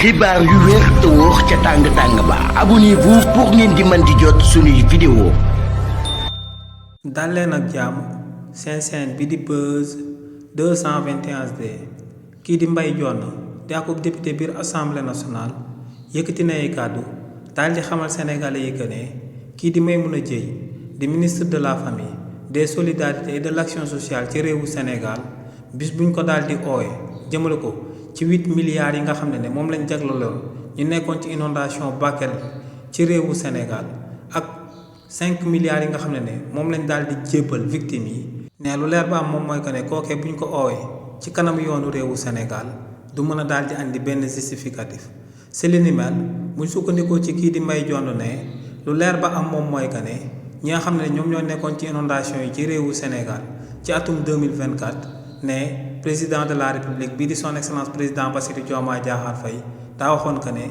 xibaar yu wér te wóor ca tàng-tàng ba abonnez-vous pour ngeen di mën di jot suñuy vidéo. dal leen ak jàmm seen chaîne bi di Buzz 221HD kii di Mbaye Dione di ak député biir assemblée nationale yëkkati na ay kàddu daal di xamal sénégalais yi que ne kii di Maimouna Dièye di ministre de la famille des solidarités et de l'action sociale ci réewu Sénégal bis buñ ko daal di ooye jëmale ko ci 8 milliards yi nga xam ne moom lañ jagleloon ñu nekkoon ci inondation Bakel ci réewu Sénégal ak 5 milliards yi nga xam ne moom lañ daal di jébbal victimes yi ne lu leer ba am moom mooy que ne kookee buñ ko oowee ci kanam yoonu réewu Sénégal du mën a daal di andi benn justificatif c'est li ni mel buñ sukkandikoo ci kii di Mbaye Dione ne lu leer ba am moom mooy que ne ñi nga xam ne ñoom ñoo nekkoon ci inondation yi ci réewu Sénégal ci atum 2024 ne président de la république bii di son excellence président Bassirou Diomaye Diakhar Faye daa waxoon que ne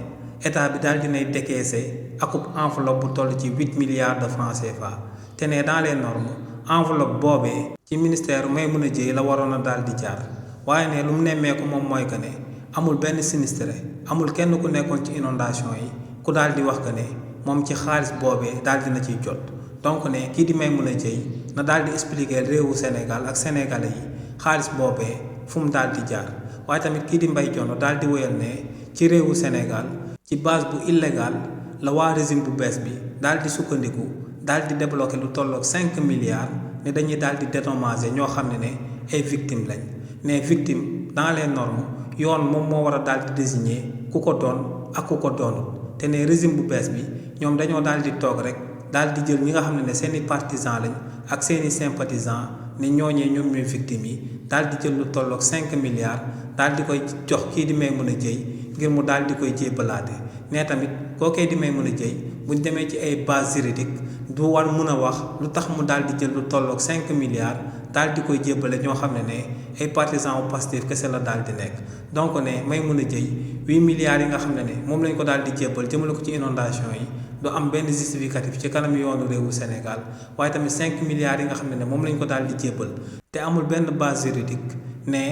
état bi daal dinay décaissé akub enveloppe bu toll ci 8 milliards de francs CFA te ne dans les normes enveloppe boobee ci ministère Maimouna Dièye la waroon a daal di jaar waaye ne lu mu nemmeeku moom mooy que ne amul benn sinistré amul kenn ku nekkoon ci inondation yi ku daal di wax que ne moom ci xaalis boobee daal dina ciy jot donc ne kii di Maimouna Dièye na daal di expliquer réewu Sénégal ak sénégalais yi xaalis boobee fu mu daal di jaar waaye tamit kii di Mbaye Dione daal di wéyal ne ci réewu Sénégal ci base bu illégal la waa régime bu bees bi daal di sukkandiku daal di débloqué lu tolloog 5 milliards ne dañuy daal di dédommager ñoo xam ne ay victimes lañ ne victime dans les normes yoon moom moo war a daal di désigner ku ko doon ak ku ko doonut te ne régime bu bees bi ñoom dañoo daal di toog rek daal di jël ñi nga xam ne seeni partisans lañ ak seeni sympathisants ne ñooñee ñoom ñooy victimes yi daal di jël lu tolloog 5 milliards daal di koy jox kii di Maimouna Dièye ngir mu daal di koy jébbalaate ne tamit kookee di Maimouna Dièye buñ demee ci ay base juridique du war mun a wax lu tax mu daal di jël lu tolloog 5 milliards daal di koy jébbale ñoo xam ne ay partisans u Pastef kese la daal di nekk donc ne Maimouna Dièye 8 milliards yi nga xam ne moom lañ ko daal di jébbal jëmale ko ci inondation yi du am benn justificatif ci kanam yoonu réewu Sénégal waaye tamit 5 milliards yi nga xam ne moom lañ ko daal di jébbal te amul benn base juridique ne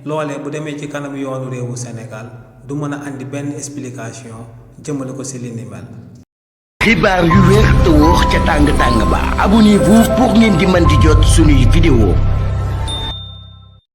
loolee bu demee ci kanam yoonu réewu Sénégal du mën a andi benn explication jëmale ko ci li ni mel. xibaar yu wér te wóor ca tàng-tàng ba abonnez-vous pour ngeen di mën di jot suñuy vidéo.